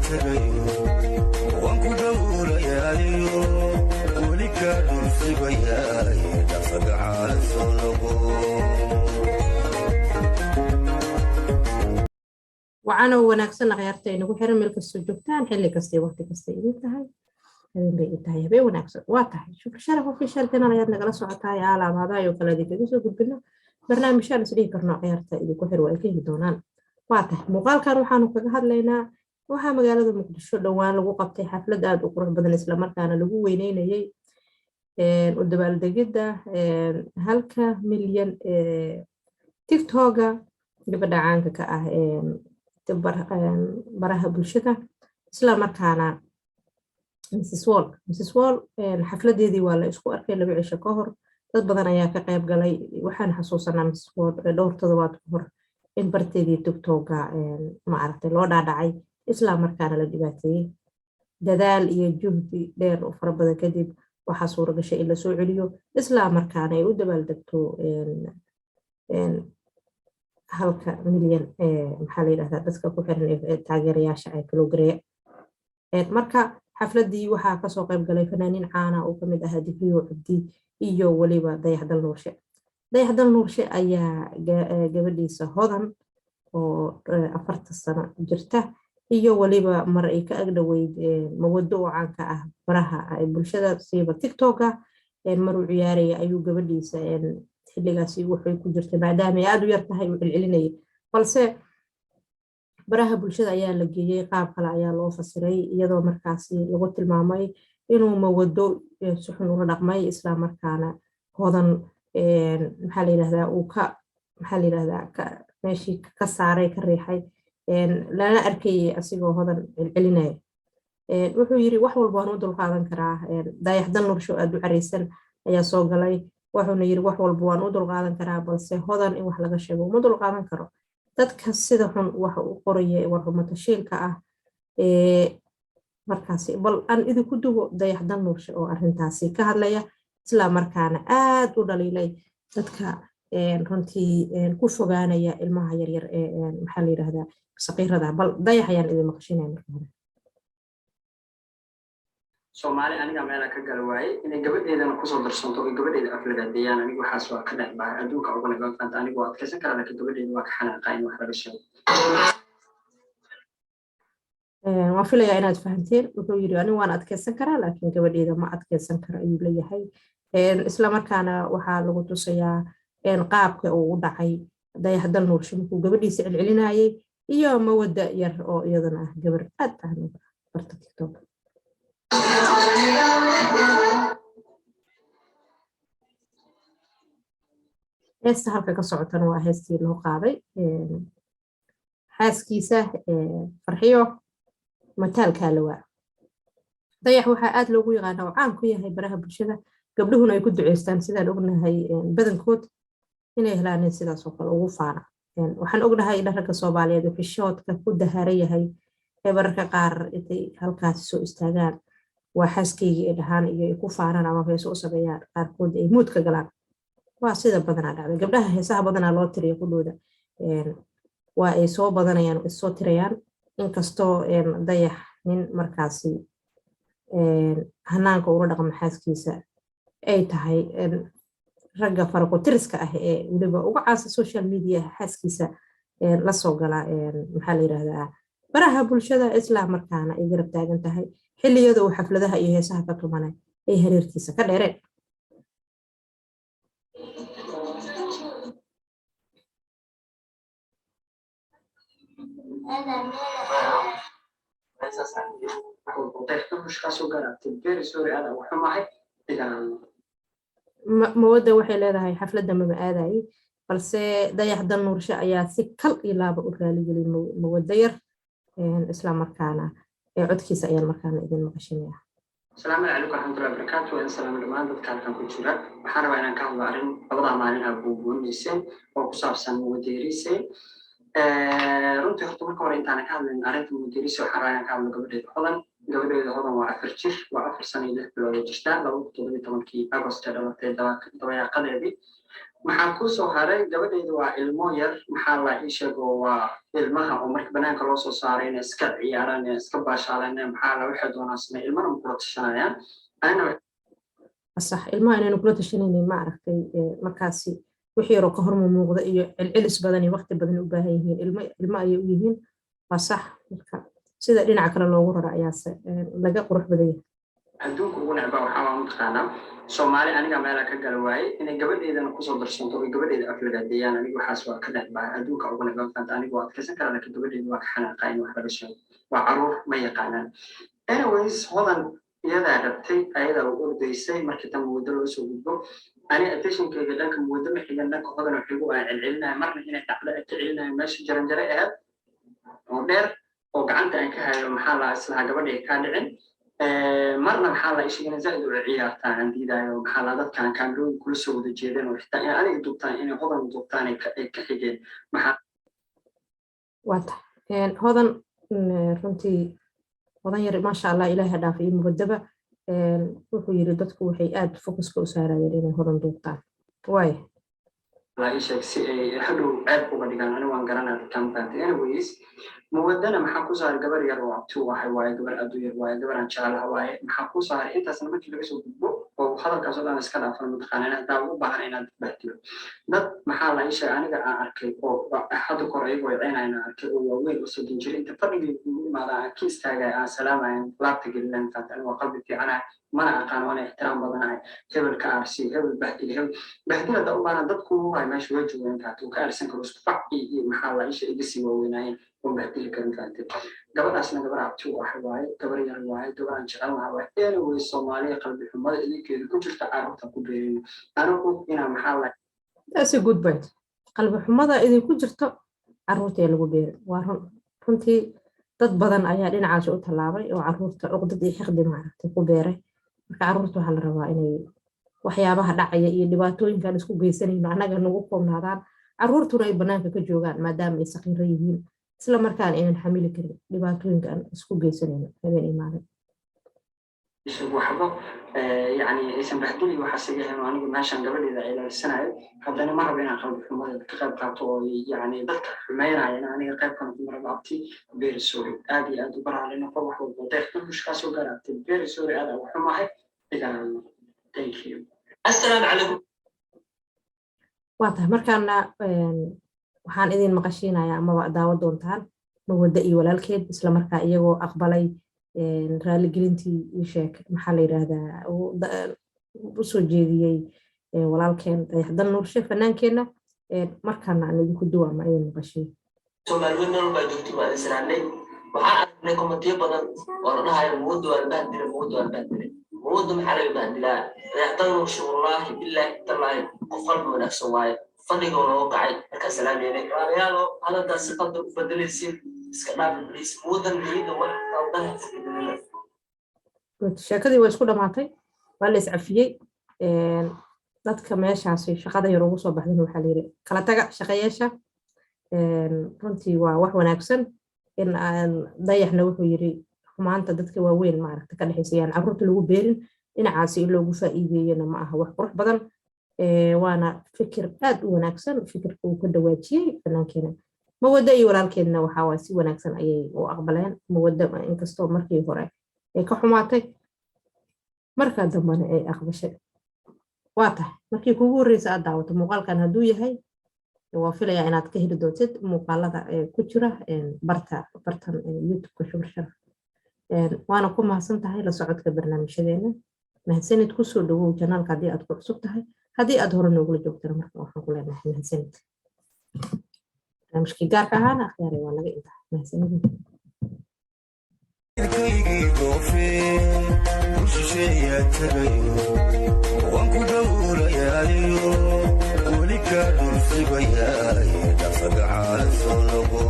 tagayo waan ku dhowrayayo weli ka dhulsibayaay dhaqagacaal soo noqo وعنا وناكسنا غيرتين وحرم ملك السجوكتان حلي كستي وقت كستي إنتهي إنتهي بي وناكسنا واتهي شوف الشرف وفي شركنا غيرنا قلصو عطايا على هذا يوكلا دي كديسو قد بنا برنامج شان سريه كرنا غيرتا إذي كحر وإلكيه دونان واتهي مقال كان وحانو كهاد لينا وها مقالة المقدشو دوان لغو قبتي حفلة داد وقروح بدن إسلامات كان لغو وينين يي ودبال دقيدة هالكا مليون تيك توغا gabadha caanka ka ah baraha bulshada isla markaana Mrs. Wall xafladeedii waa la isku arkay laba cisho ka hor dad badan ayaa ka qayb galay waxaan xasuusanaa Mrs. Wall dhowr toddobaad ka hor in barteedii TikTok-ga ma aragtay loo dhaadhacay isla markaana la dhibaateeyay dadaal iyo juhdi dheer oo fara badan kadib waxaa suura gashay in la soo celiyo isla markaana ay u dabaaldegto halka milyan maxaa la yiraahdaa dadka ku xiran taageerayaasha ay kala gareeyeen marka xafladii waxaa ka soo qayb galay fanaaniin caana oo kamid ah Dibiyo Cabdi iyo waliba Dayaxdal Nuurshe ayaa gabadhiisa Hodan oo 40 sano jirta iyo waliba mar ay ka agdhaweyd mawado oo caanka ah baraha ay bulshada siiba TikTok-ga maruu ciyaaraya ayuu gabadhiisa xilligaasi wuxuu ku jirtay maadaama ay aad u yar tahay uu celcelinayay balse baraha bulshada ayaa la geeyay qaab kale ayaa loo fasiray iyadoo markaasi lagu tilmaamay inuu mawado si xun ula dhaqmay isla markaana Hodan maxaa la yiraahdaa uu ka maxaa la yiraahdaa meeshii ka saaray ka riixay lana arkay asigoo Hodan celcelinaya wuxuu yiri wax walba waan u dulqaadan karaa Dayaxdal Nuurshe aad u careysan ayaa soo galay wuxuuna yiri wax walba waan u dulqaadan karaa balse Hodan in wax laga sheego ma dulqaadan karo dadka sida xun wax u qoraya warxumada shilka ah markaasi bal aan idinku dubo Dayaxdal Nuurshe oo arintaasi ka hadlaya isla markaana aad u dhaliilay dadka runtii ku fogaanaya ilmaha yar yar maxaa la yiraahdaa saqiirada bal Dayax ayaan idin maqashinay marka hore Soomaali aniga meel ka gal waayay inay gabadheedana ku soo darsanto oo gabadheeda aflagaadayaan anigu waxaas waa ka dhaxbaa adduunka ugu nagaan anigu waad kaysan karaa laakiin gabadheeda waa ka xanaaqayn wax laga sheego waan filayaa inaad fahanteen wuxuu yiri anigu waan adkaysan karaa laakiin gabadheeda ma adkaysan karo ayuu leeyahay isla markaana waxaa lagu tusayaa qaabka uu u dhacay Dayaxdal Nuurshe markuu gabadhiisa celcelinayay iyo mawada yar oo iyadana ah gabar aad ah barta TikTok heesta halka ka socotana waa heestii loo qaaday xaaskiisa Farxiyo mataalka lawaa Dayax waxaa aad loogu yaqaanaa oo caan ku yahay baraha bulshada gabdhuhuna ay ku duceystaan sidaan ognahay badankood inay helaan sidaas oo kale ugu faana waxaan ognahay in ragga Soomaaliyeed uu xishoodka ku daharan yahay bararka qaar intay halkaas soo istaagaan waa xaaskeyga ee dhahaan iyo ay ku faanaan ama heeso u sameeyaan qaarkood ay mood ka galaan waa sida badanaa dhacday gabdhaha heesaha badanaa loo tiriyo kudooda waa ay soo badanayaan oo soo tirayaan inkastoo Dayax nin markaasi hanaanka ula dhaqmo xaaskiisa ay tahay ragga farqo tiriska ah ee waliba ugu caansan social media xaaskiisa la soo gala maxaa la yiraahdaa baraha bulshada isla markaana ay garab taagan tahay xilliyada uu xafladaha iyo heesaha ka tumanay ay hareertiisa ka dheereen mawada waxay leedahay xafladda ma aadaay balse Dayaxdal Nuurshe ayaa si kal ilaaba u raali gelin mawada yar isla markaana codkiisa ayaan markaana idin maqashinaya السلام عليكم ورحمة الله وبركاته السلام عليكم dadkaan kan ku jira waxaan rabaa inaan ka hadlo arrin labada maalin ah buubuunisay oo ku saabsan mudirisay runtii horta marka hore intaan ka hadlin arrinta mudirisay waxaan rabaa inaan ka hadlo gabadheeda Hodan waa 4 jir waa 4 sano iyo 6 bilood jirta 2017 August dhalatay dabayaaqadeedii maxaa ku soo haray gabadheedu waa ilmo yar maxaa la ii sheego waa ilmaha oo marka banaanka loo soo saaray inay iska ciyaaraan inay iska baashaalaan maxaa la waxay doonaa samay ilmana kula tashanayaan ana صح ilmaha inaynu kula tashanaynin ma aragtay markaasi wixii yaro ka horma muuqda iyo cilcilis badan iyo waqti badan u baahan yihiin ilma ay u yihiin waa sax marka sida dhinaca kale loogu raro ayaa laga qurux badan yahay adduunka ugu necba waxaa mataqaanaa Soomaali aniga meel ka gal waayay inay gabadheedana ku soo darsanto oo gabadheeda aflagaadayaan aniga waxaas waa ka necba adduunka ugu necba fanta aniga waa adkaysan karaa laakiin gabadheedu waa ka xanaaqayn wax laga sheego waa caruur ma yaqaanaan anyways hodan iyada rabtay ayada u ordaysay markii tan muddo loo soo gudbo ani attention-kayga dhanka muddo ma xigan dhanka hodan waxa uu celcelinaya marna inay dhacdo ay celcelinaya meesha jaranjare ahayd oo dheer oo gacanta ay ka hayo maxaa la islaha gabadheeda ka dhicin marna maxaa la ishigana zaid u ciyaartaan diidayo maxaa la dadkan kaamirooyin kula soo wada jeedeen oo xitaa aniga dubtaan inay hodan dubtaan ay ka xigeen maxaa wata hodan runtii hodan yar maasha Allah ilaahay dhaafay mubadaba wuxuu yiri dadku waxay aad focuska u saarayeen inay hodan dubtaan way la isheg si ay hadhow aad uga dhigaan aniga waan garanaa campaign anyways muwadana maxaa ku saaray gabar yar oo abtu waxay waaye gabar aad u yar waaye gabar aan jecelahay waaye maxaa ku saaray intaasna markii laga soo gudbo oo hadalkaas oo dhan iska dhaafan mutaqaanaa inta ugu baahan inaad baxdiyo dad maxaa la isheg aniga aan arkay oo hadda kor ayagoo ciinayna arkay oo waaweyn oo soo dinjiray inta fadhigii ugu imaadaan ka istaagay aan salaamayn laabta gelinaan taatan waa qalbi fiican mana aqaan wana ixtiraam badanahay hebelka arsi hebel bahdila da u baana dadku ay meesha way joogaan ka tuu ka arsan karo isku fac iyo maxaa la isha igisi waaweynayeen oo bahdila karin faantay gabadhaasna gabar abtu waxay waaye gabar yar waaye gabar aan jecelahay waaye anyway Soomaaliya qalbi xumada idinkeedu ku jirta carruurta ku beerin anigu inaan maxaa la that's a good point qalbi xumada idinku jirto carruurta lagu beerin waa runtii dad badan ayaa dhinacaas u talaabay oo carruurta uqdad iyo xiqdi maaragtay ku beeray marka carruurta waxa la rabaa inay waxyaabaha dhacaya iyo dhibaatooyinkan isku geysanayno anaga nagu koobnaadaan carruurtuna ay banaanka ka joogaan maadaama ay saqiiro yihiin isla markaan inaan xamili karin dhibaatooyinkan isku geysanayno habeen imaaday waxba yani aysan bahdili waxa sigahay anigu meeshan gabadheeda ay leeysanayo haddana ma rabo inaan qalbi xumada ka qayb qaato oo yani dadka xumeynaya aniga qaybkan ku maraba abti very sorry aad iyo aad u baraalina qof wax walba deeqto mushkaas oo gaartay very sorry aad u xumahay thank you assalaamu calaykum waata markaana waxaan idin maqashiinayaa ama daawo doontaan mawada iyo walaalkeed isla markaa iyagoo aqbalay raali gelintii iyo sheek maxaa la yiraahdaa u soo jeediyay walaalkeen dayaxdan nuurshe fanaankeenna markaana aan idinku duwaama idin maqashiin Soomaaliyeed meel baa joogtay waa israanay waxaan aragnay komitiyo badan oo la dhahayo mawadu waa bahdilay mawadu maxaa laga bahdilaa dayaxdan nuurshe wallaahi billaahi tallaahi qof qalbi wanaagsan waaye fadhiga loo kacay marka salaameeyay walaalayaal haladaas si qadar u bedelaysiin iska dhaaf please mudan niyada wax qaldan sheekadii way isku dhamaatay waa la iscafiyay dadka meeshaasi shaqada yar ugu soo baxday waxaa la yiri kala taga shaqayeesha runtii waa wax wanaagsan in dayaxna wuxuu yiri xumaanta dadka waaweyn ma aragta ka dhaxaysayaan carruurta lagu beerin dhinacaasi in loogu faa'iideeyana ma aha wax qurux badan waana fikir aad u wanaagsan fikirka uu ka dhawaajiyay fannaankeena mawada iyo walaalkeedna waxa waa si wanaagsan ayay u aqbaleen mawada inkastoo markii hore ay ka xumaatay marka dambana ay aqbashay waa tahay markii kugu horreysay aad daawato muuqaalkan hadduu yahay waa filayaa inaad ka heli doontid muuqaalada ku jira bartan youtube-ka Shukur Sharaf waana ku mahadsan tahay la socodka barnaamijyadeena mahadsanid ku soo dhawow janaalka haddii aad ku cusub tahay haddii aad hore noogula joogtana marka waxaan ku leenahay mahadsanid barnaamijkii gaarka ahaana akhyaari waa naga intaa mahadsanid wanku dhowrayayo weli ka dhulsibayaay dhaqagacaala soo noqo